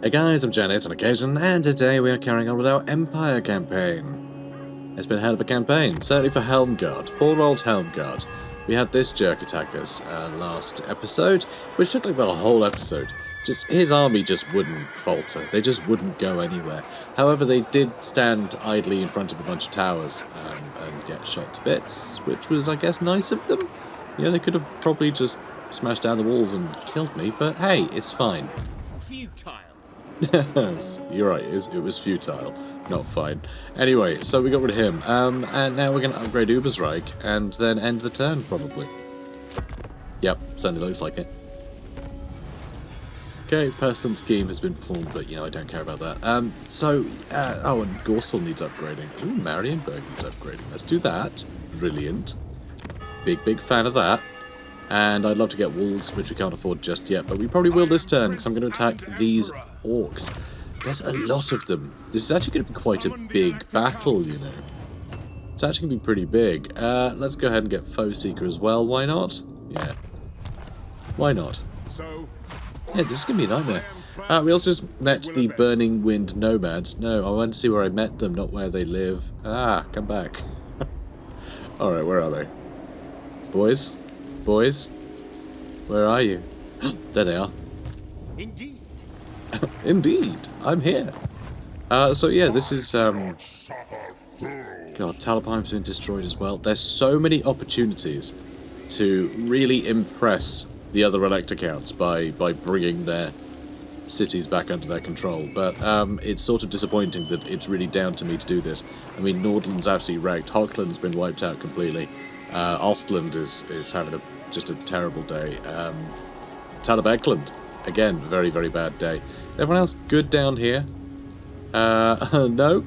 Hey guys, I'm JanetOnOccasion, and today we are carrying on with our Empire campaign. It's been a hell of a campaign, certainly for Helmgard. Poor old Helmgard. We had this jerk attack us last episode, which took like the whole episode. Just his army just wouldn't falter. They just wouldn't go anywhere. However, they did stand idly in front of a bunch of towers and get shot to bits, which was, I guess, nice of them. Yeah, they could have probably just smashed down the walls and killed me, but hey, it's fine. Futile. Yes, you're right, it was futile, not fine. Anyway, so we got rid of him, and now we're going to upgrade Ubersreich, and then end the turn, probably. Yep, certainly looks like it. Okay, person scheme has been performed, but, you know, I don't care about that. Oh, and Gorsel needs upgrading. Ooh, Marienburg needs upgrading. Let's do that. Brilliant. Big fan of that. And I'd love to get walls, which we can't afford just yet, but we probably will this turn, because I'm going to attack these orcs. There's a lot of them. This is actually going to be quite a big battle, you know. It's actually going to be pretty big. Let's go ahead and get Foe Seeker as well. Why not? Yeah. Why not? Yeah, this is going to be a nightmare. We also just met the Burning Wind Nomads. No, I want to see where I met them, not where they live. Ah, come back. Alright, where are they? Boys? Boys? Where are you? There they are. Indeed. Indeed, I'm here. So yeah, this is, God, Talabheim's been destroyed as well. There's so many opportunities to really impress the other Elector Counts by bringing their cities back under their control, but it's sort of disappointing that it's really down to me to do this. I mean, Nordland's absolutely wrecked, Hochland's been wiped out completely, Ostland is having just a terrible day, Talabheimland, again, very bad day. Everyone else good down here? No,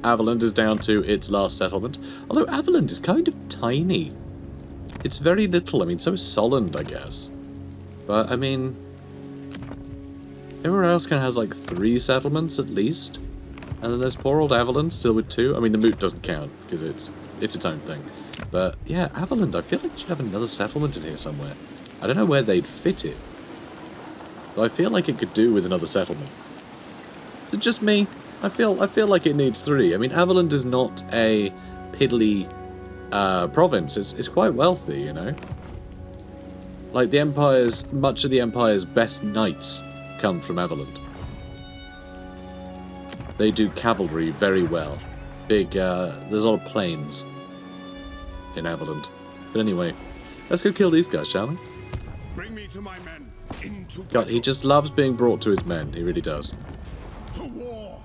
Averland is down to its last settlement, although Averland is kind of tiny. It's very little. I mean, so is Solland, I guess. But, I mean, everywhere else kind of has like 3 settlements at least. And then there's poor old Averland still with 2. I mean, the Moot doesn't count because it's its own thing. But, yeah, Averland, I feel like it should have another settlement in here somewhere. I don't know where they'd fit it. But I feel like it could do with another settlement. Is it just me? I feel like it needs 3. I mean, Averland is not a piddly province. It's quite wealthy, you know? Like, much of the Empire's best knights come from Averland. They do cavalry very well. There's a lot of plains in Averland. But anyway, let's go kill these guys, shall we? Bring me to my men. Into God, he just loves being brought to his men. He really does. to war.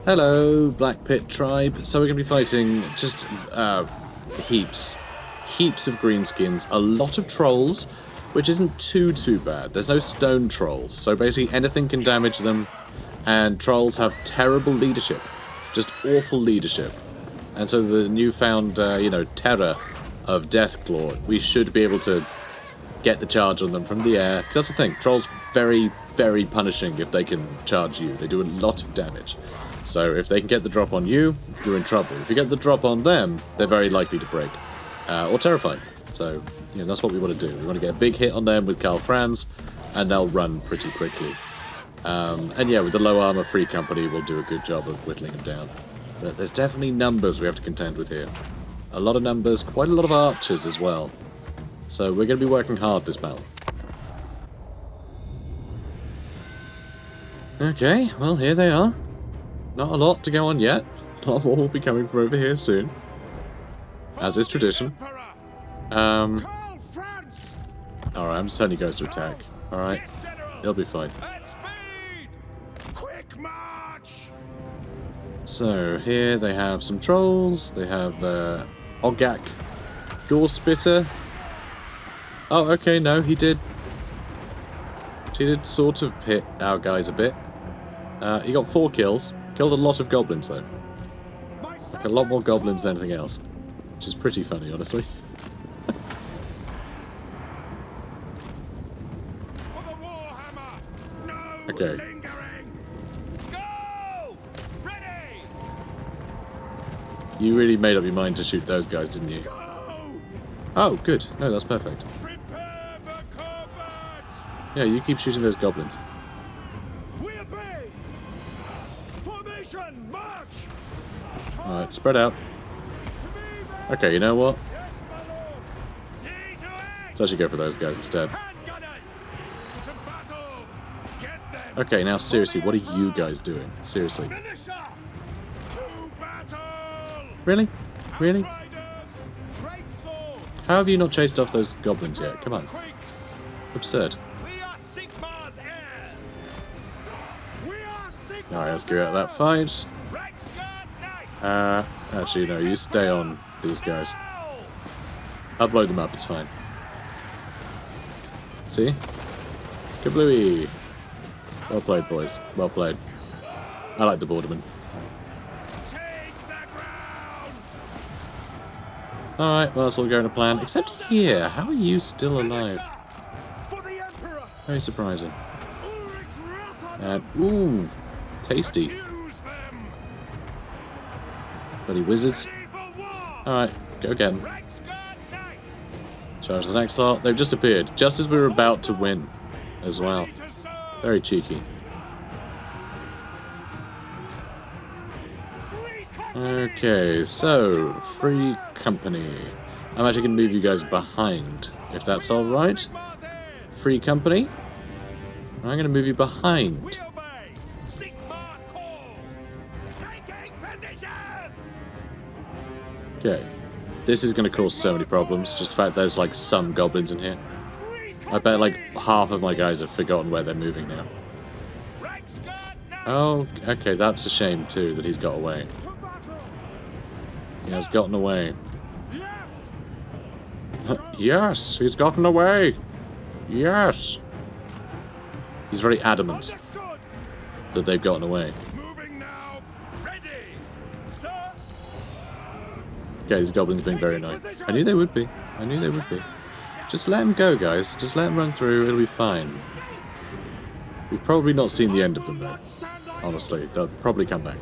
Hello, Black Pit Tribe. So we're going to be fighting just heaps of greenskins, a lot of trolls, which isn't too bad. There's no stone trolls, so basically anything can damage them, and trolls have terrible leadership, just awful leadership. And so the newfound, you know, terror of Deathclaw, we should be able to get the charge on them from the air. That's the thing, trolls very punishing if they can charge you. They do a lot of damage. So if they can get the drop on you, you're in trouble. If you get the drop on them, they're very likely to break. Or terrifying. So, you know, that's what we want to do. We want to get a big hit on them with Karl Franz, and they'll run pretty quickly. And yeah, with the low armor free company, we'll do a good job of whittling them down. But there's definitely numbers we have to contend with here. A lot of numbers, quite a lot of archers as well. So we're going to be working hard this battle. Okay, well, here they are. Not a lot to go on yet. A lot more will be coming from over here soon. As is tradition. Karl Franz. Alright, I'm just telling you guys to attack. Alright? It'll be fine. At speed. Quick march. So, here they have some trolls. They have, Ogak Gore Spitter. Oh, okay, no, he did sort of hit our guys a bit. He got 4 kills. Killed a lot of goblins, though. Like, a lot more goblins than anything else. Which is pretty funny, honestly. For the Warhammer. No Okay. lingering. Go. Ready. You really made up your mind to shoot those guys, didn't you? Go. Oh, good. No, that's perfect. Prepare for combat. Yeah, you keep shooting those goblins. We obey. Formation, march. Alright, spread out. Okay, you know what? Yes, my lord. See to it. Let's actually go for those guys instead. Handgunners. To battle. Get them. Okay, now seriously, what are you guys doing? Seriously. Militia. To battle. Really? Really? Outriders. Great swords. How have you not chased off those goblins yet? Come on. Quakes. Absurd. We are Sigmar's heirs. We are Sigmar's Alright, let's get out of that fight. Reiksguard Knights. Actually, no, you stay on these guys. I'll blow them up, it's fine. See? Kablooey! Well played, boys. Well played. I like the borderman. Take the ground. Alright, well, that's all going to plan. Except here. How are you still alive? For the Emperor. Very surprising. Ulrich's wrath on And, ooh, tasty. use them. Bloody wizards. Ready for war. Alright, go again. Reiksguard Knights. Charge the next lot. They've just appeared, just as we were about to win as well. Ready to serve. Very cheeky. Free company. Okay, so, free company. I'm actually going to move you guys behind, if that's alright. Sigmar's heirs. Free company. I'm going to move you We behind. obey. Sigmar calls. Taking position. Okay. This is going to cause so many problems. Just the fact there's like some goblins in here. Free I bet like half of my guys have forgotten where they're moving now. Reiksguard Knights. Oh, okay, that's a shame too that he's got away. To battle. He has gotten away. Yes. Yes, he's gotten away. Yes. He's very adamant Understood. that they've gotten away. Moving now. Ready. Sir. Okay, these goblins being very annoying. I knew they would be. I knew they would be. Just let them go, guys. Just let them run through. It'll be fine. We've probably not seen the end of them, though. Honestly, they'll probably come back.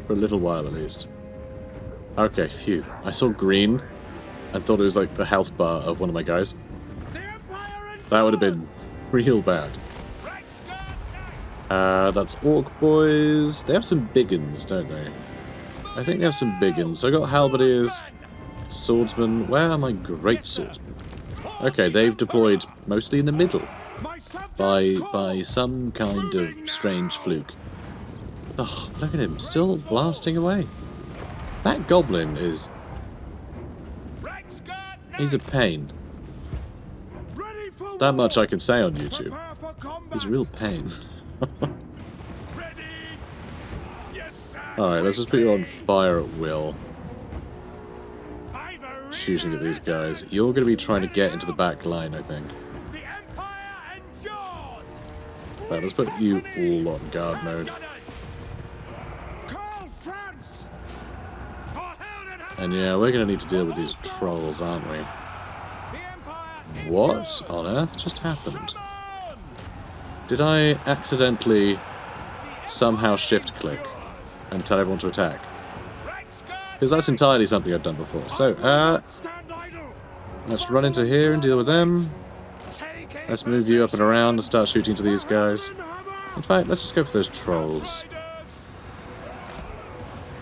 For a little while, at least. Okay, phew. I saw green and thought it was like the health bar of one of my guys. The Empire and That would have been real bad. Reiksguard Knights. That's Orc boys. They have some big uns, don't they? I think they have some big uns. So I got halberdiers, swordsmen. Where are my great swordsmen? Okay, they've deployed mostly in the middle My subjects by call. some kind of strange fluke. Oh, look at him, still blasting away. That goblin is... Reiksguard he's a Knights. pain. Ready for That war. much I can say on YouTube. Prepare for combat. He's a real pain. Ready. Yes, sir. Alright, let's just put you on fire at will. I've a Shooting at these real guys. You're going to be trying to get into the back line, I think. The Empire endures. Right, let's put you all on guard mode. Karl Franz. For Helden have And yeah, we're going to need to deal with these trolls, aren't we? the Empire What endures. on earth just happened? Come on. Did I accidentally somehow shift-click and tell everyone to attack? Reiksguard. Because that's entirely something I've done before. So, Stand idle. let's run into here and deal with them. Take a Let's move you up and around and start shooting to these guys. position. In fact, let's just go for those trolls. Outriders.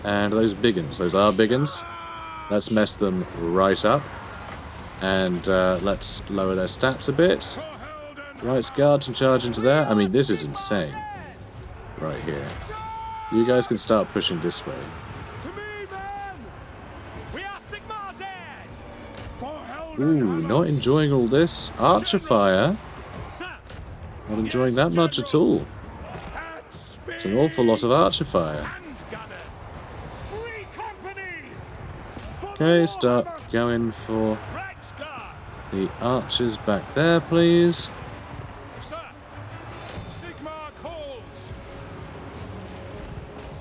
And those big uns. Those are big uns. Let's mess them right up. And let's lower their stats a bit. For Helden. Right, guards and charge into there. I mean, this is insane. Right here. You guys can start pushing this way. To me, then. We are Sigmar's heirs. For Helden. Ooh, not enjoying all this. Archer fire. Sir. Not enjoying that much at all. At speed. It's an awful lot of archer fire. Handgunners. Free company. For the Okay, war start hammer. going for Reiksguard. the archers back there, please. Sir. Sigmar calls.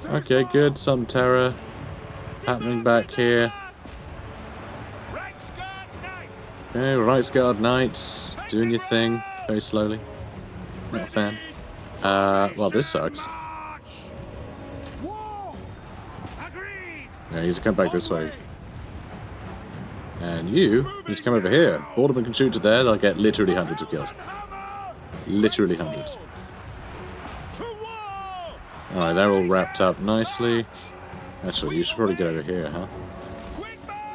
Okay, good. Some terror happening back here. Reiksguard Knights. Okay, Right Guard Knights doing your thing very slowly. Not a fan. Well, this sucks. March. War. Agreed. Yeah, you need to come back this way. And you need to come over here. Boarderman can shoot to there, they'll get literally hundreds of kills. Literally hundreds. Alright, they're all wrapped up nicely. Actually, you should probably get over here, huh?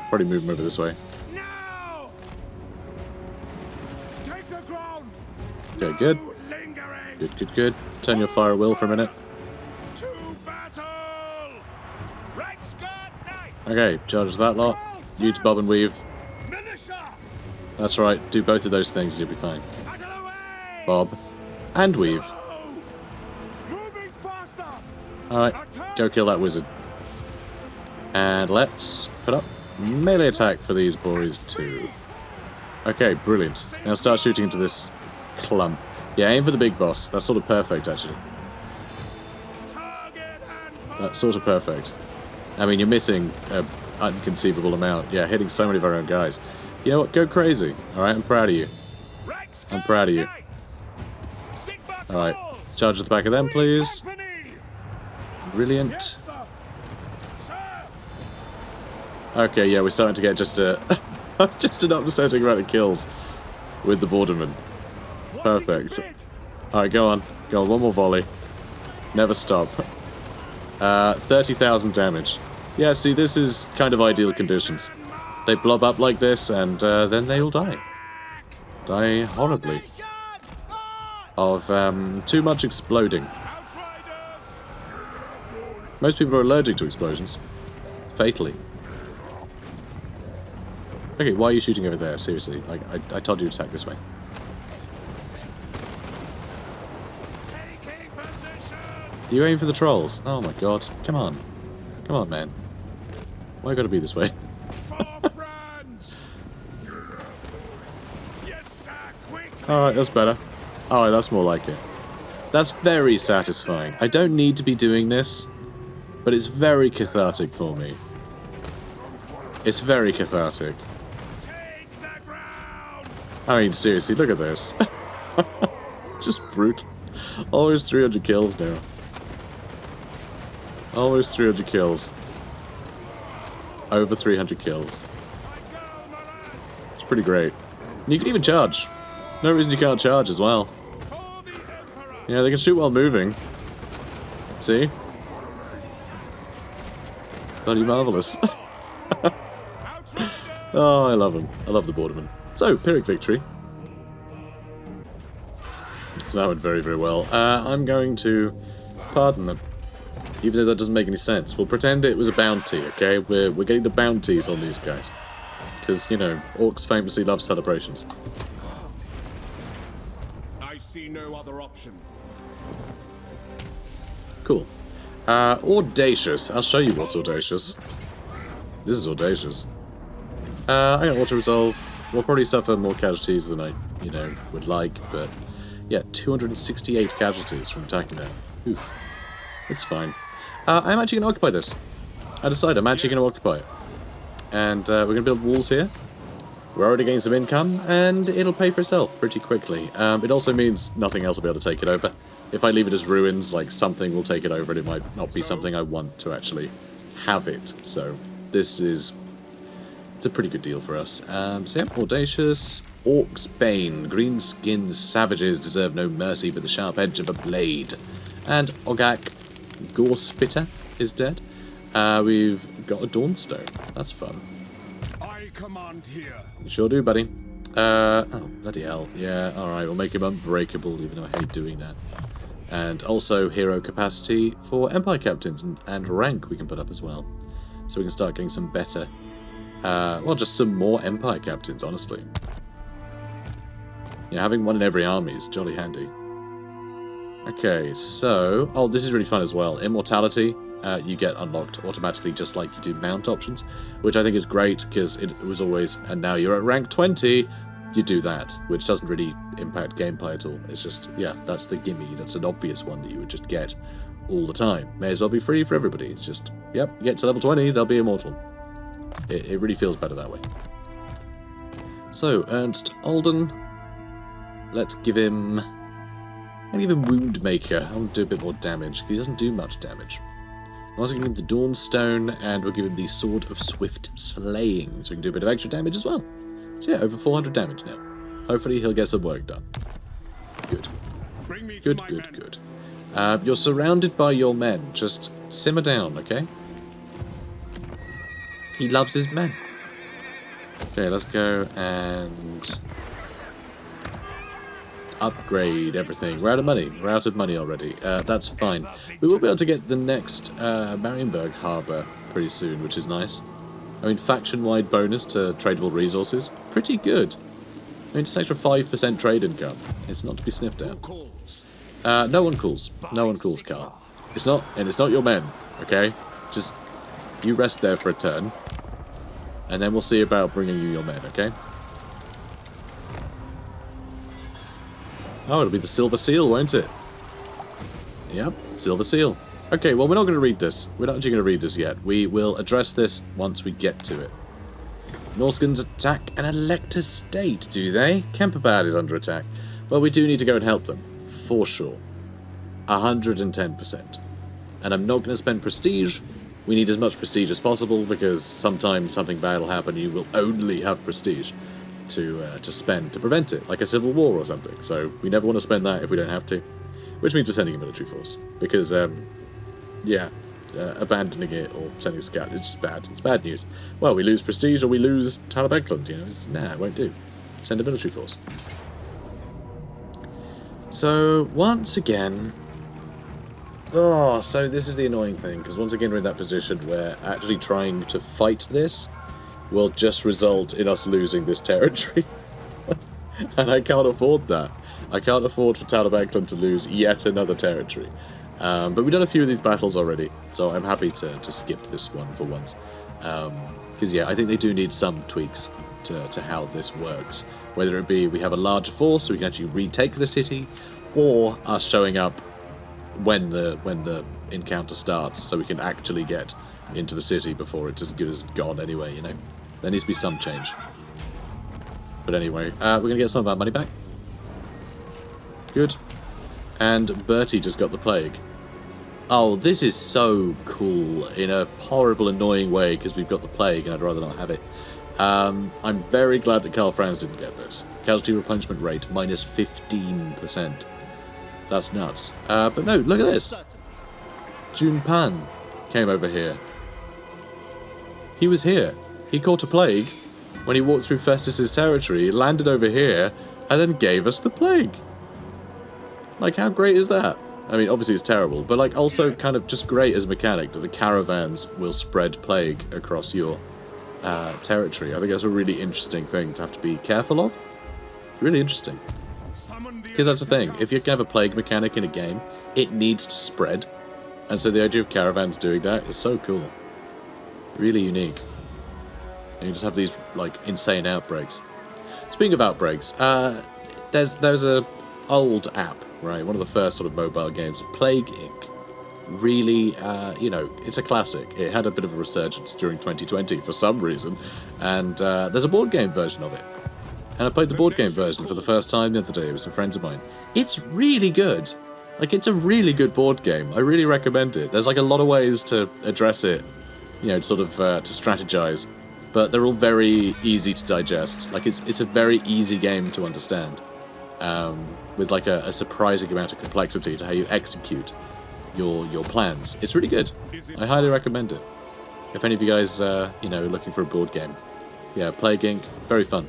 Probably move them over this way. Okay, good. Good, good, good. Turn your fire wheel for a minute. Okay, charge that lot. You to bob and weave. That's right, do both of those things and you'll be fine. Bob and weave. Alright, go kill that wizard. And let's put up melee attack for these boys too. Okay, brilliant. Now start shooting into this clump. Yeah, aim for the big boss. That's sort of perfect, actually. That's sort of perfect. I mean, you're missing an inconceivable amount. Yeah, hitting so many of our own guys. You know what? Go crazy. Alright, I'm proud of you. I'm proud of you. Alright, charge at the back of them, please. Brilliant. Okay, yeah, we're starting to get just an upsetting amount of kills with the Boarderman. Perfect. Alright, go on. Go on, one more volley. Never stop. 30,000 damage. Yeah, see, this is kind of ideal conditions. They blob up like this, and then they all die. Die horribly. Of too much exploding. Most people are allergic to explosions. Fatally. Okay, why are you shooting over there? Seriously, like I told you to attack this way. You aim for the trolls. Oh my god. Come on. Come on, man. Why gotta be this way? Alright, that's better. Alright, that's more like it. That's very satisfying. I don't need to be doing this, but it's very cathartic for me. It's very cathartic. I mean, seriously, look at this. Just brutal. Always 300 kills now. Always 300 kills. Over 300 kills. It's pretty great. And you can even charge. No reason you can't charge as well. Yeah, they can shoot while moving. See? Bloody marvellous. Oh, I love them. I love the Boarderman. So, Pyrrhic victory. So that went very, very well. I'm going to pardon them. Even though that doesn't make any sense. We'll pretend it was a bounty, okay? We're getting the bounties on these guys. Because, you know, orcs famously love celebrations. I see no other option. Cool. Audacious. I'll show you what's audacious. This is audacious. I got auto-resolve. We'll probably suffer more casualties than I, you know, would like, but yeah, 268 casualties from attacking them. Oof. It's fine. I'm actually going to occupy this. I decided I'm actually going to occupy it. And we're going to build walls here. We're already getting some income, and it'll pay for itself pretty quickly. It also means nothing else will be able to take it over. If I leave it as ruins, like, something will take it over, and it might not be something I want to actually have it. So, this is... it's a pretty good deal for us. So yeah, audacious, orc's bane, green-skinned savages deserve no mercy but the sharp edge of a blade. And Ogak Gore Spitter is dead. We've got a Dawnstone. That's fun. I command here. You sure do, buddy. Oh, bloody hell. Yeah, alright, we'll make him unbreakable, even though I hate doing that. And also hero capacity for Empire Captains and rank we can put up as well. So we can start getting some better... well, just some more Empire Captains, honestly. Yeah, having one in every army is jolly handy. Okay, so... oh, this is really fun as well. Immortality, you get unlocked automatically just like you do mount options, which I think is great, because it was always, and now you're at rank 20, you do that, which doesn't really impact gameplay at all. It's just, yeah, that's the gimme. That's an obvious one that you would just get all the time. May as well be free for everybody. It's just, yep, you get to level 20, they'll be immortal. It really feels better that way. So, Ernst Alden. Let's give him... maybe even Wound Maker. I want to do a bit more damage. He doesn't do much damage. We're also going to give him the Dawnstone, and we'll give him the Sword of Swift Slaying, so we can do a bit of extra damage as well. So yeah, over 400 damage now. Hopefully he'll get some work done. Good. Good. You're surrounded by your men. Just simmer down, okay? He loves his men. Okay, let's go and upgrade everything. We're out of money. We're out of money already. That's fine. We will be able to get the next Marienburg Harbour pretty soon, which is nice. I mean, faction-wide bonus to tradable resources. Pretty good. I mean, just extra 5% trade income. It's not to be sniffed at. No one calls. No one calls, Karl. It's not your men, okay? Just, you rest there for a turn. And then we'll see about bringing you your men, okay? Oh, it'll be the Silver Seal, won't it? Yep, Silver Seal. Okay, well, we're not going to read this. We're not actually going to read this yet. We will address this once we get to it. Norskins attack an elector's state, do they? Kemperbad is under attack. Well, we do need to go and help them, for sure. 110%. And I'm not going to spend prestige. We need as much prestige as possible, because sometimes something bad will happen and you will only have prestige to spend to prevent it, like a civil war or something. So we never want to spend that if we don't have to. Which means we're sending a military force. Because, abandoning it or sending a scout is just bad. It's bad news. Well, we lose prestige or we lose REIKLAND, you know. Nah, it won't do. Send a military force. So, once again... Oh, so this is the annoying thing, because once again we're in that position where actually trying to fight this will just result in us losing this territory. And I can't afford that. I can't afford for REIKLAND to lose yet another territory. But we've done a few of these battles already, so I'm happy to skip this one for once. Because, yeah, I think they do need some tweaks to how this works. Whether it be we have a larger force so we can actually retake the city, or us showing up when the encounter starts so we can actually get into the city before it's as good as gone anyway, you know. There needs to be some change. But anyway, we're going to get some of our money back. Good. And Bertie just got the plague. Oh, this is so cool in a horrible, annoying way because we've got the plague and I'd rather not have it. I'm very glad that Karl Franz didn't get this. Casualty replenishment rate, minus 15%. That's nuts. But no, look at this. Jun Pan came over here. He was here. He caught a plague when he walked through Festus's territory, landed over here, and then gave us the plague. Like, how great is that? I mean, obviously it's terrible, but like also kind of just great as a mechanic that the caravans will spread plague across your territory. I think that's a really interesting thing to have to be careful of. Really interesting. Because that's the thing, if you can have a plague mechanic in a game, it needs to spread. And so the idea of caravans doing that is so cool. Really unique. And you just have these, like, insane outbreaks. Speaking of outbreaks, there's a old app, right? One of the first sort of mobile games, Plague Inc. Really, you know, it's a classic. It had a bit of a resurgence during 2020 for some reason. And there's a board game version of it. And I played the board game version for the first time the other day with some friends of mine. It's really good. Like, it's a really good board game. I really recommend it. There's, like, a lot of ways to address it, you know, sort of to strategize. But they're all very easy to digest. Like, it's a very easy game to understand. With, like, a surprising amount of complexity to how you execute your plans. It's really good. I highly recommend it. If any of you guys, you know, looking for a board game. Yeah, Plague Inc. Very fun.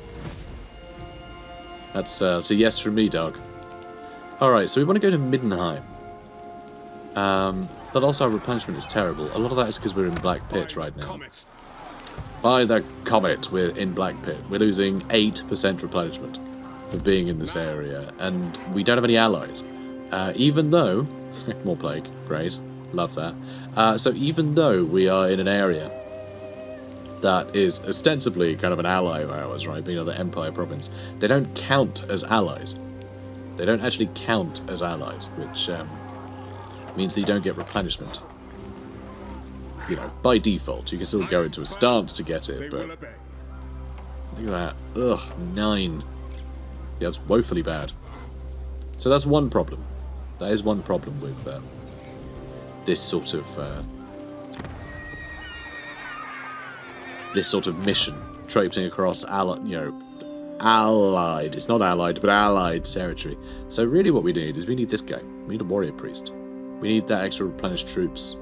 That's a yes from me, dog. Alright, so we want to go to Middenheim. But also our replenishment is terrible. A lot of that is because we're in Black Pit right now. By the comet, we're in Black Pit. We're losing 8% replenishment for being in this area. And we don't have any allies. Even though... more plague. Great. Love that. So even though we are in an area that is ostensibly kind of an ally of ours, right, being another Empire province, they don't count as allies. They don't actually count as allies, which means that you don't get replenishment. You know, by default, you can still go into a stance to get it, but... Look at that. Ugh, 9. Yeah, it's woefully bad. So that's one problem. That is one problem with this sort of this sort of mission, traipsing across allied, it's not allied, but allied territory. So really what we need is we need this guy. We need a warrior priest. We need that extra replenished troops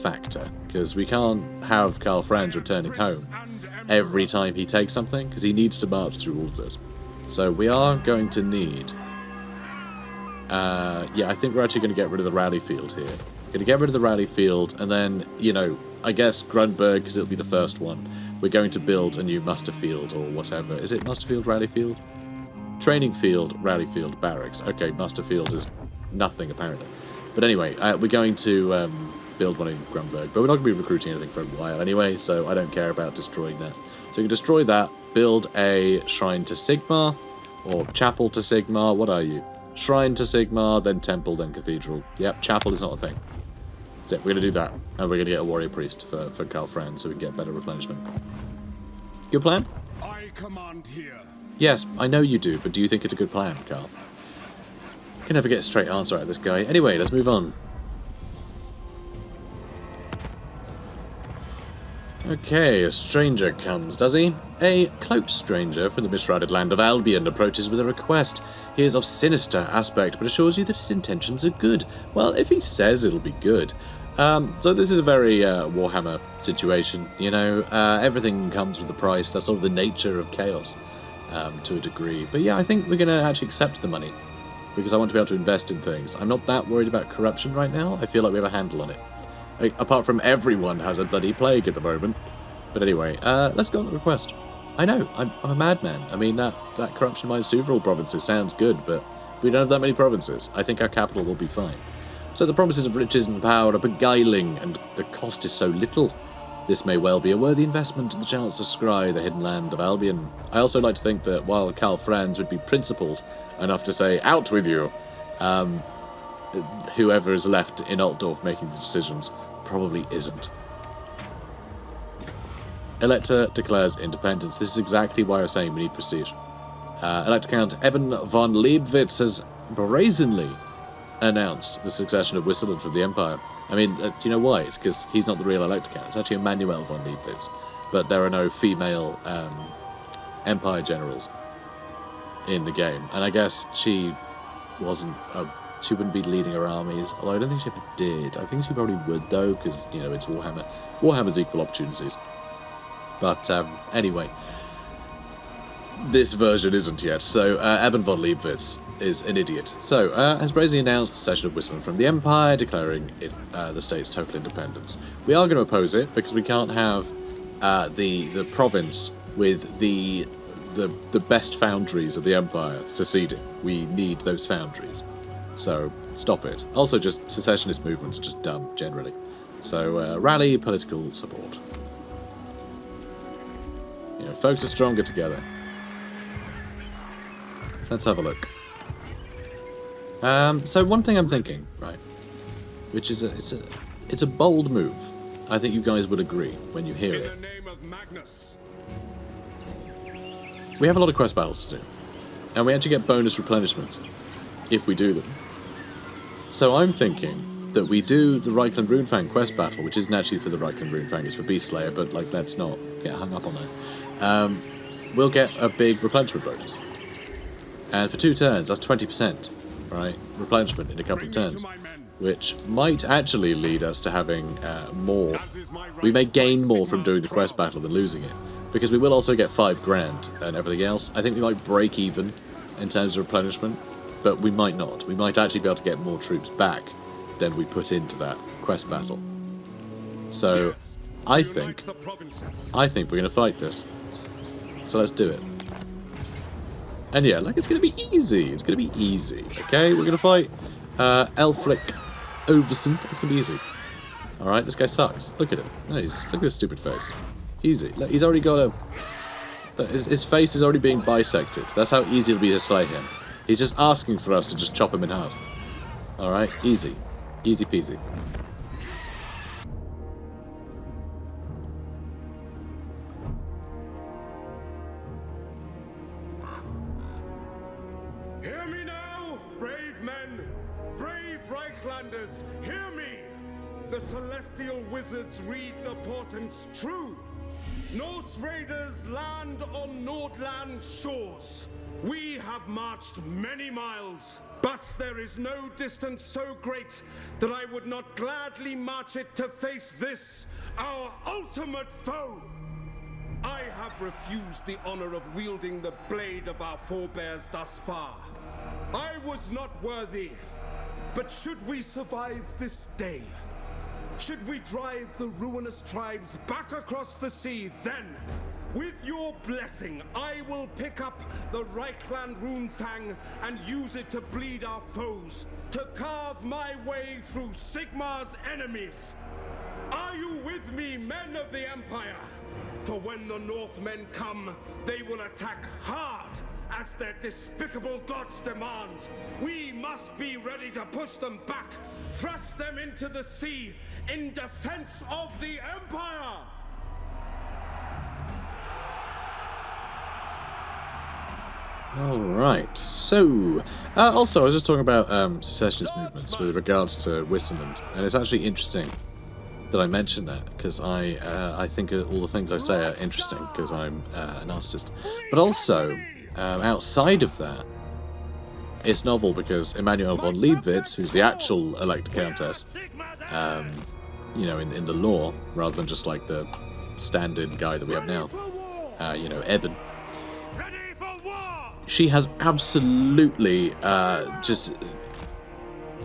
factor, because we can't have Karl Franz returning home every time he takes something, because he needs to march through all of this. So we are going to need... yeah, I think we're actually going to get rid of the rally field here. Going to get rid of the rally field, and then, you know, I guess Grunberg, because it'll be the first one. We're going to build a new muster field, or whatever. Is it muster field, rally field? Training field, rally field, barracks. Okay, muster field is nothing, apparently. But anyway, we're going to build one in Grunberg, but we're not going to be recruiting anything for a while anyway, so I don't care about destroying that. So we can destroy that, build a shrine to Sigmar, or chapel to Sigmar. What are you? Shrine to Sigmar, then temple, then cathedral. Yep, chapel is not a thing. That's it, we're going to do that. And we're going to get a warrior priest for Karl Franz so we can get better replenishment. Good plan? I command here. Yes, I know you do, but do you think it's a good plan, Karl? I can never get a straight answer out of this guy. Anyway, let's move on. Okay, a stranger comes, does he? A cloaked stranger from the misrouted land of Albion approaches with a request. He is of sinister aspect, but assures you that his intentions are good. Well, if he says it'll be good. So this is a very Warhammer situation, you know. Everything comes with a price. That's sort of the nature of chaos, to a degree. But yeah, I think we're going to actually accept the money, because I want to be able to invest in things. I'm not that worried about corruption right now. I feel like we have a handle on it. Apart from everyone has a bloody plague at the moment. But anyway, let's go on the request. I know, I'm a madman. I mean, that corruption minus several provinces sounds good, but we don't have that many provinces. I think our capital will be fine. So the promises of riches and power are beguiling, and the cost is so little. This may well be a worthy investment in the chance to scry the hidden land of Albion. I also like to think that while Karl Franz would be principled enough to say, out with you, whoever is left in Altdorf making the decisions probably isn't. Elector declares independence. This is exactly why I was saying we need prestige. Elector Count Eben von Leibwitz has brazenly announced the succession of Wisseland from the Empire. I mean, do you know why? It's because he's not the real Elector Count. It's actually Emmanuel von Leibwitz. But there are no female Empire generals in the game. And I guess she wasn't... she wouldn't be leading her armies, although I don't think she ever did. I think she probably would, though, because, you know, it's Warhammer. Warhammer's equal opportunities. But, anyway, this version isn't yet, so Eben von Leibwitz is an idiot. So, has brazenly announced the secession of Wisseland from the Empire, declaring it, the state's total independence. We are going to oppose it, because we can't have the province with the best foundries of the Empire seceding. We need those foundries. So, stop it. Also, just secessionist movements are just dumb, generally. So, rally political support. You know, folks are stronger together. Let's have a look. So one thing I'm thinking, right, which is it's a bold move. I think you guys would agree when you hear it. In the name of Magnus. We have a lot of quest battles to do, and we actually get bonus replenishment if we do them. So I'm thinking that we do the REIKLAND RUNEFANG quest battle, which isn't actually for the REIKLAND RUNEFANG, it's for Beast Slayer, but like let's not get hung up on that. We'll get a big replenishment bonus. And for 2 turns, that's 20%, right? Replenishment in a couple of turns. Which might actually lead us to having more. We may gain more from doing the quest battle than losing it. Because we will also get 5 grand and everything else. I think we might break even in terms of replenishment. But we might not. We might actually be able to get more troops back than we put into that quest battle. So, I think we're going to fight this. So let's do it. And yeah, like, it's going to be easy. It's going to be easy, okay? We're going to fight Elfric Overson. It's going to be easy. Alright, this guy sucks. Look at him. Nice. Look at his stupid face. Easy. Look, he's already got a... His face is already being bisected. That's how easy it'll be to slay him. He's just asking for us to just chop him in half. Alright, easy. Easy peasy. Hear me now, brave men, brave Reiklanders, hear me! The celestial wizards read the portents true. Norse raiders land on Nordland shores. We have marched many miles, but there is no distance so great that I would not gladly march it to face this, our ultimate foe. I have refused the honor of wielding the blade of our forebears thus far. I was not worthy, but should we survive this day, should we drive the ruinous tribes back across the sea, then, with your blessing, I will pick up the REIKLAND RUNEFANG and use it to bleed our foes, to carve my way through Sigmar's enemies. Are you with me, men of the Empire? For when the Northmen come, they will attack hard, as their despicable gods demand. We must be ready to push them back, thrust them into the sea, in defense of the Empire! Alright, so, also I was just talking about secessionist movements with regards to Wissenland, and it's actually interesting that I mentioned that, because I think all the things I say are interesting, because I'm a narcissist. But also, outside of that, it's novel because Emanuel von Leibwitz, who's the actual Elector Countess, you know, in the lore, rather than just like the standard guy that we have now, you know, Eben, she has absolutely just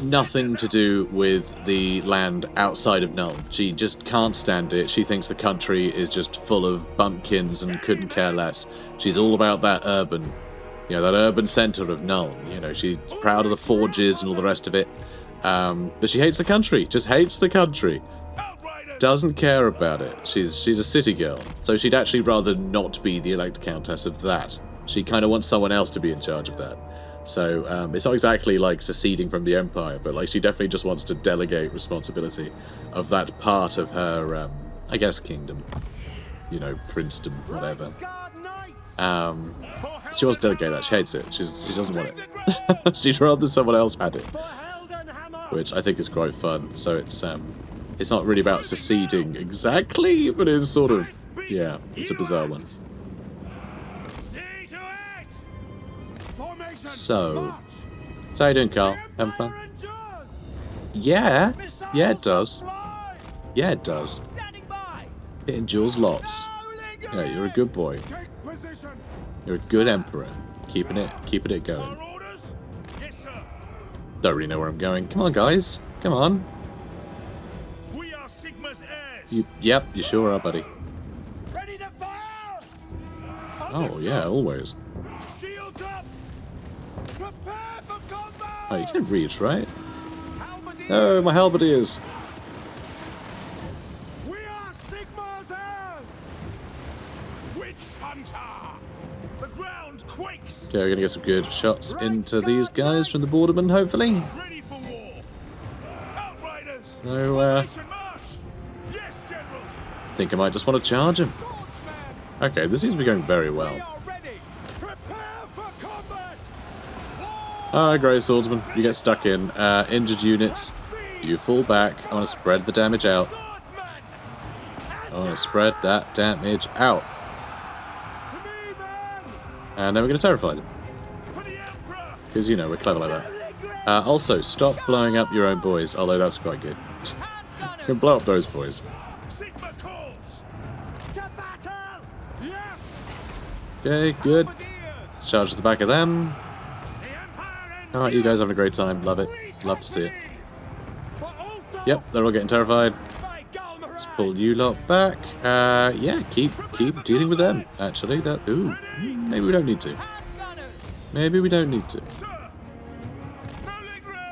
nothing to do with the land outside of Null. She just can't stand it. She thinks the country is just full of bumpkins and couldn't care less. She's all about that urban, you know, that urban centre of Null. You know, she's proud of the forges and all the rest of it. But she hates the country. Just hates the country. Doesn't care about it. She's a city girl. So she'd actually rather not be the Elector Countess of that. She kind of wants someone else to be in charge of that. So it's not exactly like seceding from the Empire, but like she definitely just wants to delegate responsibility of that part of her, I guess, kingdom. You know, princedom, whatever. She wants to delegate that. She hates it. She doesn't want it. She'd rather someone else had it, which I think is quite fun. So it's not really about seceding exactly, but it's sort of, yeah, it's a bizarre one. So how you doing, Carl? Having fun? Yeah, it does. Yeah, it does. It endures lots. Yeah, you're a good boy. You're a good emperor. Keeping it going. Don't really know where I'm going. Come on, guys. Come on. Yep, you sure are, buddy. Oh yeah, always. Oh, you can reach, right? Oh, my halberdiers! We are Sigmar's heirs! Witch hunter! The ground quakes! Okay, we're gonna get some good shots into these guys from the bordermen, hopefully. Ready for war! Outriders! No, Yes, General! I think I might just want to charge him. Okay, this seems to be going very well. Alright, Grey Swordsman, you get stuck in. Injured units, you fall back. I want to spread the damage out. I want to spread that damage out. And then we're going to terrify them. Because, you know, we're clever like that. Also, stop blowing up your own boys, although that's quite good. You can blow up those boys. Okay, good. Let's charge to the back of them. Alright, you guys having a great time. Love it. Love to see it. Yep, they're all getting terrified. Let's pull you lot back. Yeah, keep dealing with them, actually. Ooh, maybe we don't need to. Maybe we don't need to.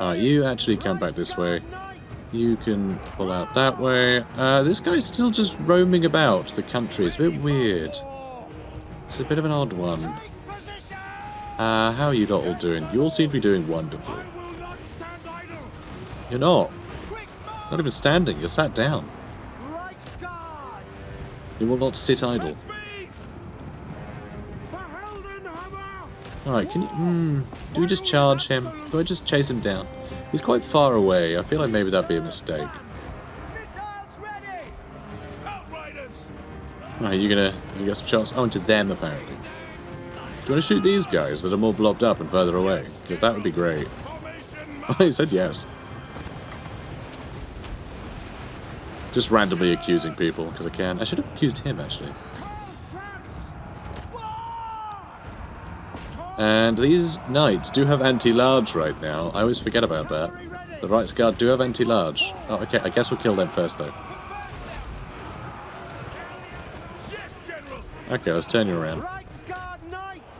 Alright, you actually come back this way. You can pull out that way. This guy's still just roaming about the country. It's a bit weird. It's a bit of an odd one. How are you lot all doing? You all seem to be doing wonderfully. You're not. Not even standing, you're sat down. You will not sit idle. Alright, can you... do we just charge him? Do I just chase him down? He's quite far away. I feel like maybe that'd be a mistake. Alright, you gonna get some shots? Oh, into them apparently. Do you want to shoot these guys that are more blobbed up and further away? Because that would be great. Oh, he said yes. Just randomly accusing people because I can. I should have accused him actually. And these knights do have anti-large right now. I always forget about that. The Rights Guard do have anti-large. Oh, okay. I guess we'll kill them first though. Okay, let's turn you around.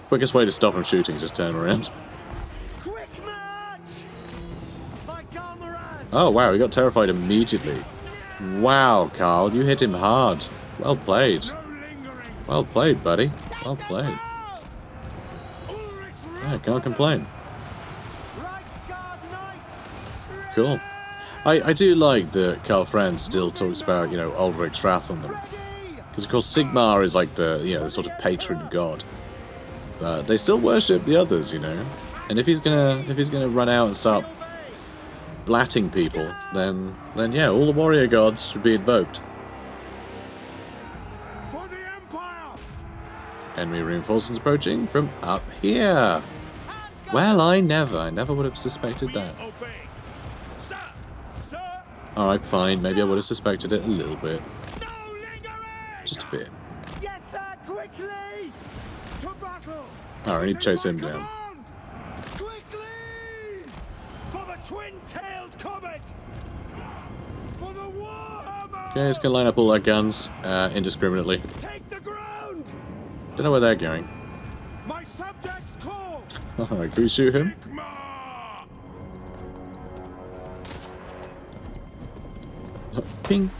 Quickest way to stop him shooting is just turn him around. Oh wow, he got terrified immediately. Wow, Karl, you hit him hard. Well played. Well played, buddy. Well played. Yeah, can't complain. Cool. I do like that Karl Franz still talks about, you know, Ulrich's wrath on them. Because of course Sigmar is like the, you know, the sort of patron god. But they still worship the others, you know. And if he's gonna run out and start blatting people, then yeah, all the warrior gods would be invoked. For the Empire! Enemy reinforcements approaching from up here. Well, I never would have suspected that. Sir! Sir! Alright, fine, maybe I would have suspected it a little bit. No lingering! Just a bit. Yes, sir, quickly! To battle! Alright, I need to chase him down. Quickly! For the twin-tailed comet! For the Warhammer! Okay, just gonna line up all our guns indiscriminately. Take the ground! Don't know where they're going. My subjects call! Alright, can we shoot him? Sigmar! Ping.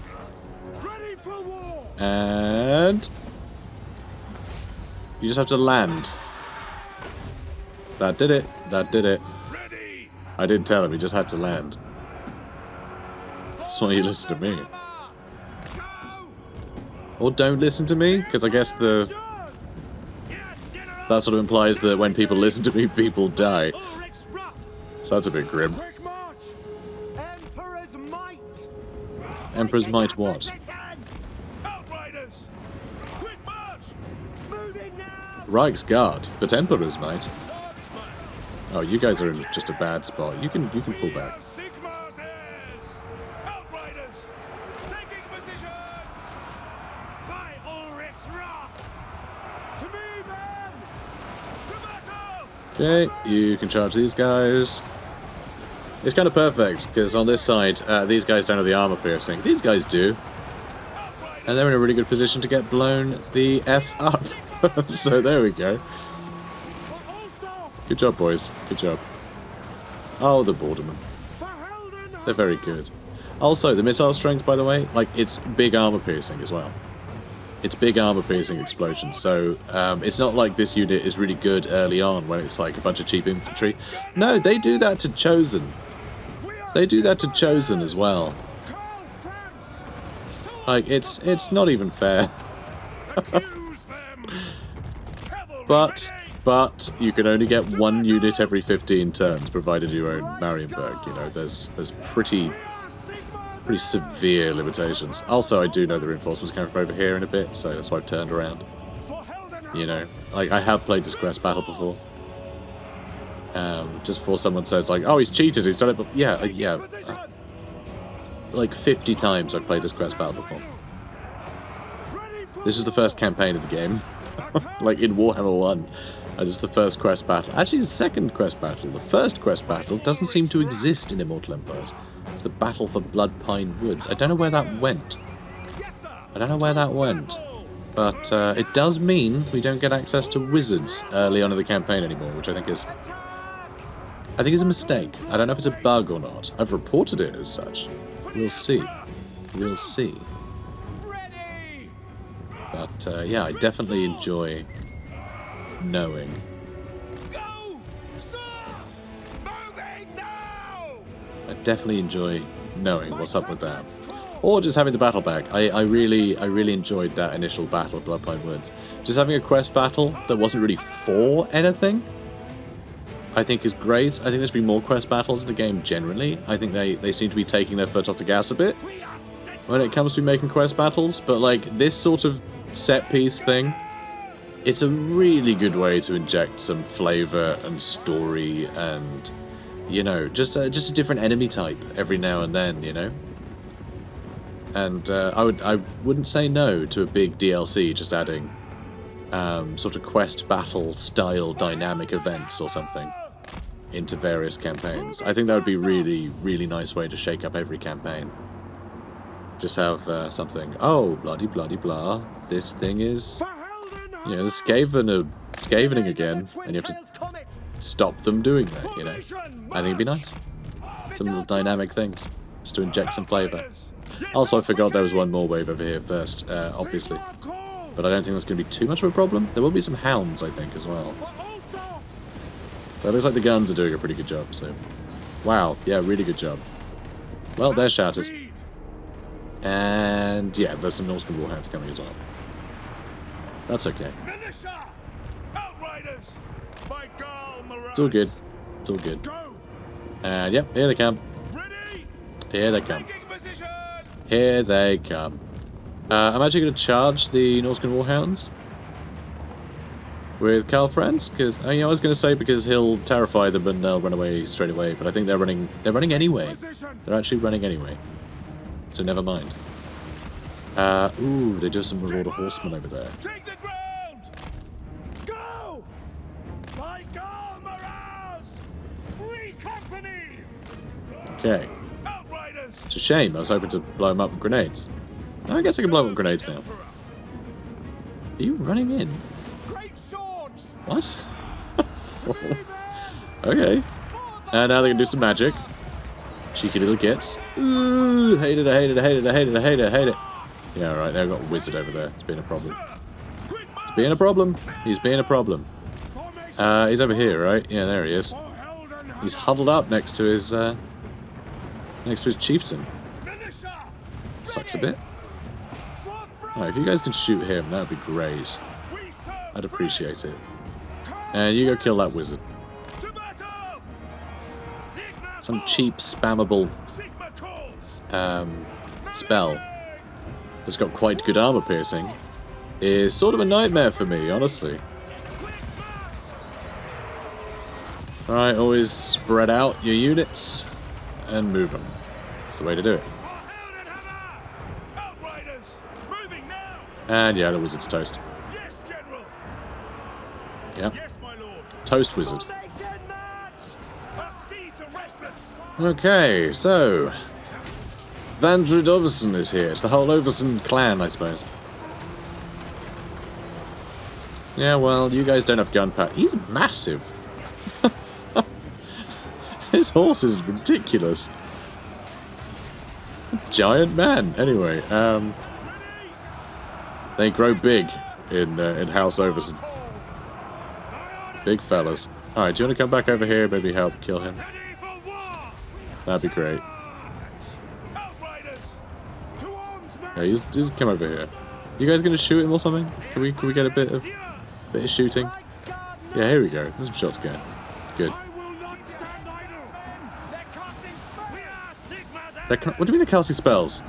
Ready for war! And you just have to land. That did it. That did it. Ready! I didn't tell him, he just had to land. That's why you listen to me. Go! Or don't listen to me, because I guess Yes, General! that sort of implies that when people listen to me, people die. Ulrich's wrath! So that's a bit grim. Quick march! Emperor's might! Emperor's might what? Outriders! Quick march! Moving now! Reich's Guard, but Emperor's might. Swordsman! Oh, you guys are in just a bad spot. You can fall back. Sigmar's heirs! Outriders! Taking position! By Ulrich's wrath! To me, then! To battle! Okay, you can charge these guys. It's kind of perfect, because on this side, these guys don't have the armor piercing. These guys do. And they're in a really good position to get blown the F up. So there we go. Good job, boys. Good job. Oh, the Bordermen. They're very good. Also, the missile strength, by the way, like, it's big armor piercing as well. It's big armor piercing explosions, so it's not like this unit is really good early on when it's like a bunch of cheap infantry. No, they do that to Chosen. They do that to Chosen as well. Karl Franz! Like, it's not even fair. Accuse them! Cavalry But ready! you can only get one unit every 15 turns, provided you own Marienburg. You know, there's pretty severe limitations. Also, I do know the reinforcements coming from over here in a bit, so that's why I've turned around. For Heldenheim! You know, like, I have played this quest battle before. Just before someone says, like, oh, he's cheated, he's done it before. Yeah. Like 50 times I've played this quest battle before. Ready for This is the first campaign of the game. Like in Warhammer 1. It's the first quest battle. Actually, the second quest battle. The first quest battle doesn't seem to exist in Immortal Empires. It's the battle for Blood Pine Woods. I don't know where that went. Yes, sir! I don't know where that went. But it does mean we don't get access to wizards early on in the campaign anymore, which I think is a mistake. I don't know if it's a bug or not. I've reported it as such. We'll see. We'll see. Ready! But yeah, I definitely enjoy knowing. Go! Sir! Moving now! I definitely enjoy knowing what's up with that. Or just having the battle back. I really enjoyed that initial battle of Bloodpine Woods. Just having a quest battle that wasn't really for anything, I think is great. I think there's been more quest battles in the game generally. I think they seem to be taking their foot off the gas a bit when it comes to making quest battles. But like this sort of set piece thing, it's a really good way to inject some flavor and story and, you know, just a different enemy type every now and then, you know. And I wouldn't say no to a big DLC just adding sort of quest battle style dynamic events or something into various campaigns. I think that would be really, really nice way to shake up every campaign. Just have something. Oh, bloody bloody blah. This thing is, you know, scavening again, and you have to stop them doing that. You know, I think it'd be nice. Some little dynamic things just to inject some flavour. Also, I forgot there was one more wave over here first, obviously. But I don't think that's going to be too much of a problem. There will be some hounds, I think, as well. But it looks like the guns are doing a pretty good job, so... Wow, yeah, really good job. Well, they're shattered. And, yeah, there's some Norseman warhounds coming as well. That's okay. It's all good. It's all good. And, yep, here they come. Here they come. Here they come. I'm actually going to charge the Norseman Warhounds with Karl Franz, because I was going to say because he'll terrify them and they'll run away straight away, but I think they're running anyway. They're actually running anyway. So never mind. Ooh, they do have some Marauder Horsemen over there. Take the ground! Go! By God, Miraz! Free company! Okay. Outriders! It's a shame. I was hoping to blow them up with grenades. I guess I can blow up with grenades now. Are you running in? Great swords! What? Okay. And now they can do some magic. Cheeky little gits. Ooh, hate it, I hate it, I hate it, I hate it, I hate it, I hate it. Yeah, right, they've got a wizard over there. It's been a problem. It's been a problem. He's been a problem. He's over here, right? Yeah, there he is. He's huddled up next to his chieftain. Sucks a bit. Alright, if you guys can shoot him, that would be great. I'd appreciate it. And you go kill that wizard. Some cheap, spammable spell that's got quite good armor piercing is sort of a nightmare for me, honestly. Alright, always spread out your units and move them. That's the way to do it. And yeah, the wizard's toast. Yes, General. Yep. Yes, my lord. Toast wizard. Okay, so Vandred Overson is here. It's the whole Overson clan, I suppose. Yeah, well, you guys don't have gunpowder. He's massive. His horse is ridiculous. Giant man. Anyway, they grow big in House Overson. Big fellas. Alright, do you want to come back over here, maybe help kill him? That'd be great. Yeah, just come over here. You guys gonna shoot him or something? Can we get a bit of shooting? Yeah, here we go. There's some shots going. Good. What do you mean they're casting spells?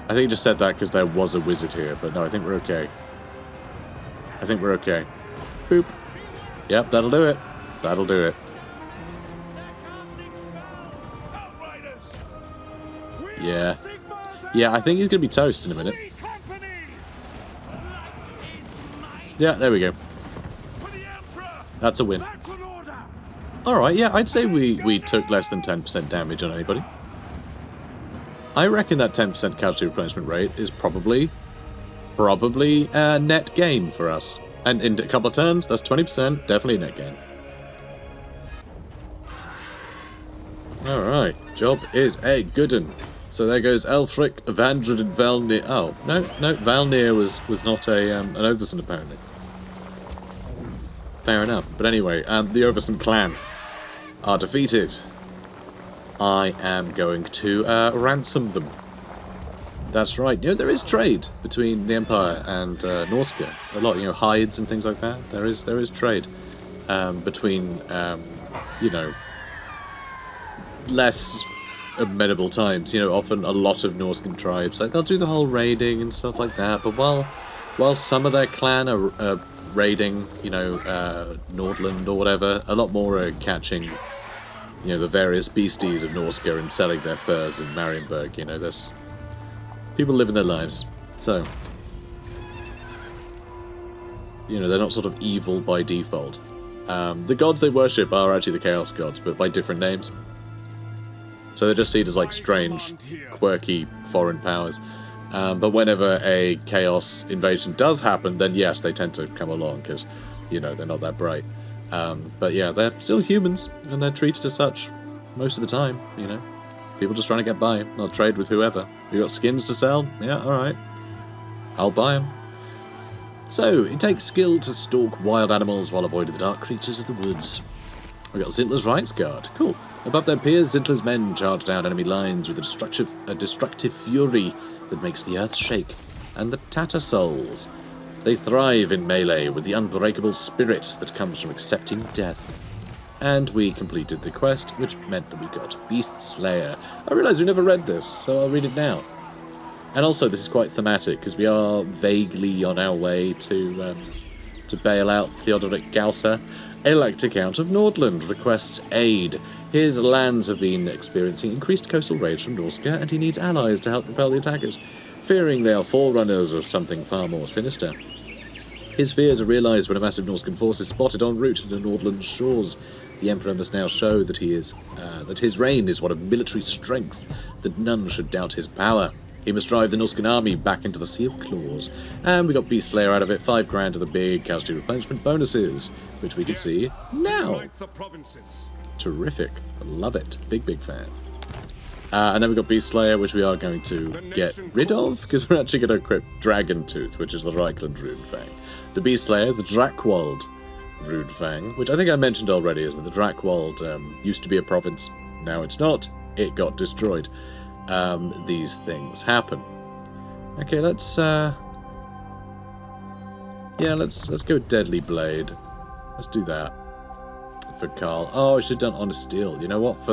I think you just said that because there was a wizard here, but no, I think we're okay. I think we're okay. Boop. Yep, that'll do it. That'll do it. Yeah. Yeah, I think he's going to be toast in a minute. Yeah, there we go. That's a win. Alright, yeah, I'd say we took less than 10% damage on anybody. I reckon that 10% casualty replenishment rate is probably a net gain for us. And in a couple of turns, that's 20%, definitely a net gain. Alright, job is a good one. So there goes Elfric, Vandred, and Valnir. Oh, no, Valnir was not an Overson, apparently. Fair enough. But anyway, the Overson clan are defeated. I am going to ransom them. That's right. You know, there is trade between the Empire and Norska. A lot, you know, hides and things like that. There is trade between, you know, less amenable times. You know, often a lot of Norscan tribes, like, they'll do the whole raiding and stuff like that. But while while some of their clan are raiding, you know, Nordland or whatever, a lot more are catching, you know, the various beasties of Norska and selling their furs in Marienburg. You know, there's people living their lives. So, you know, they're not sort of evil by default. The gods they worship are actually the Chaos gods, but by different names. So they're just seen as like strange, quirky foreign powers. But whenever a Chaos invasion does happen, then yes, they tend to come along because, you know, they're not that bright. But yeah, they're still humans, and they're treated as such most of the time, you know. People just trying to get by, not trade with whoever. You got skins to sell? Yeah, alright. I'll buy them. So, it takes skill to stalk wild animals while avoiding the dark creatures of the woods. We got Zintler's Rights Guard. Cool. Above their peers, Zintler's men charge down enemy lines with a destructive fury that makes the earth shake. And the Tattersouls. They thrive in melee with the unbreakable spirit that comes from accepting death. And we completed the quest, which meant that we got Beast Slayer. I realise we never read this, so I'll read it now. And also, this is quite thematic, because we are vaguely on our way to bail out Theodoric Gausser. Elector Count of Nordland requests aid. His lands have been experiencing increased coastal raids from Norska, and he needs allies to help repel the attackers, fearing they are forerunners of something far more sinister. His fears are realised when a massive Norscan force is spotted en route to the Nordland shores. The Emperor must now show that that his reign is one of military strength, that none should doubt his power. He must drive the Norscan army back into the Sea of Claws. And we got Beast Slayer out of it, 5 grand of the big casualty replenishment bonuses, which we can see now. Terrific. I love it. Big, big fan. And then we got Beast Slayer, which we are going to get rid of, because we're actually going to equip Dragon Tooth, which is the REIKLAND RUNEFANG. The Beast Slayer, the Drakwold RUNEFANG, which I think I mentioned already, isn't it? The Drakwold used to be a province. Now it's not. It got destroyed. These things happen. Okay, let's go Deadly Blade. Let's do that for Karl. Oh, I should have done Honest Steel. You know what?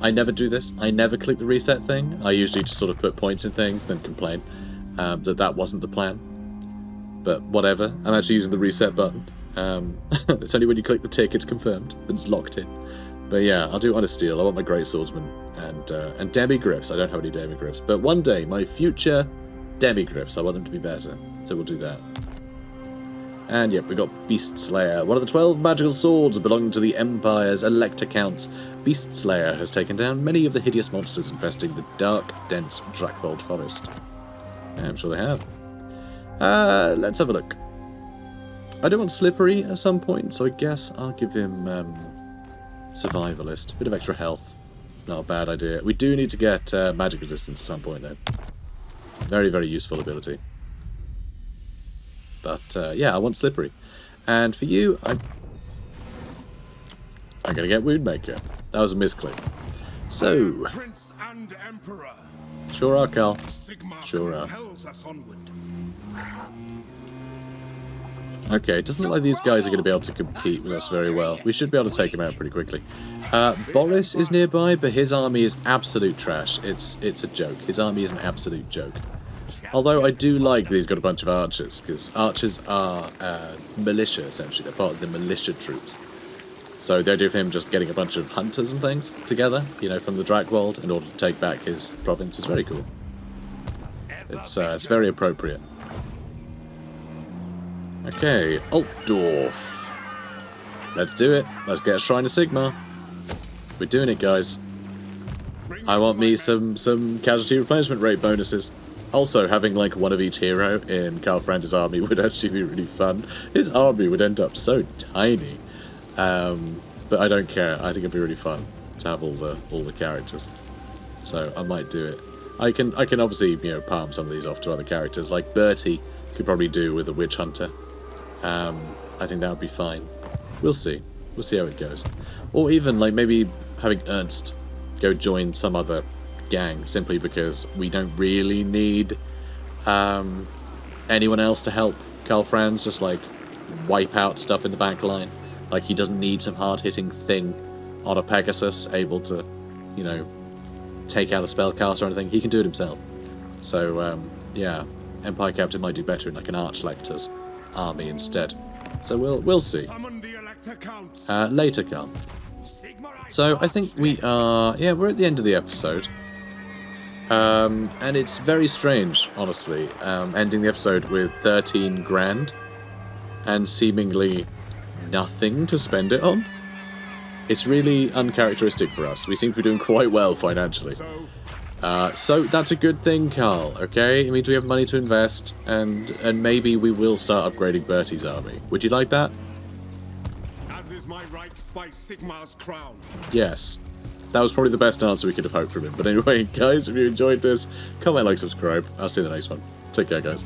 I never do this. I never click the reset thing. I usually just sort of put points in things, then complain that wasn't the plan. But whatever. I'm actually using the reset button. It's only when you click the tick it's confirmed that it's locked in. But yeah, I'll do Honest Steel. I want my Great Swordsman and Demigriffs. I don't have any Demigriffs, but one day my future Demigriffs, I want them to be better. So we'll do that. And yep, we got Beast Slayer, one of the 12 magical swords belonging to the Empire's Elector Counts. Beast Slayer has taken down many of the hideous monsters infesting the dark, dense Drakwold forest. I'm sure they have. Let's have a look. I do want Slippery at some point, so I guess I'll give him Survivalist. Bit of extra health. Not a bad idea. We do need to get magic resistance at some point, though. Very, very useful ability. But, yeah, I want Slippery. And for you, I'm going to get Woundmaker. That was a misclick. So, Prince and Emperor. Sure are, Karl. Sigmar Sure are. compels us onward. Okay, it doesn't look like these guys are going to be able to compete with us very well. We should be able to take them out pretty quickly. Boris is nearby, but his army is absolute trash. It's a joke. His army is an absolute joke. Although I do like that he's got a bunch of archers, because archers are militia, essentially. They're part of the militia troops. So the idea of him just getting a bunch of hunters and things together, you know, from the Drakwold in order to take back his province is very cool. It's very appropriate. Okay, Altdorf. Let's do it. Let's get a Shrine of Sigmar. We're doing it, guys. I want me some casualty replenishment rate bonuses. Also, having like one of each hero in Karl Franz's army would actually be really fun. His army would end up so tiny. But I don't care. I think it'd be really fun to have all the characters. So I might do it. I can obviously, you know, palm some of these off to other characters. Like Bertie could probably do with a Witch Hunter. I think that would be fine. We'll see. We'll see how it goes. Or even like maybe having Ernst go join some other gang simply because we don't really need anyone else to help Karl Franz just like wipe out stuff in the back line. Like he doesn't need some hard-hitting thing on a Pegasus able to, you know, take out a spellcaster or anything. He can do it himself. So yeah, Empire Captain might do better in like an Archlector's army instead. So we'll see. Summon the Elector Counts. Later, Karl. So I think we are, yeah, we're at the end of the episode. And it's very strange, honestly, ending the episode with 13 grand and seemingly nothing to spend it on. It's really uncharacteristic for us. We seem to be doing quite well financially. So that's a good thing, Karl, okay? It means we have money to invest, and maybe we will start upgrading Bertie's army. Would you like that? As is my right by Sigmar's crown. Yes. That was probably the best answer we could have hoped from him. But anyway, guys, if you enjoyed this, comment, like, subscribe. I'll see you in the next one. Take care, guys.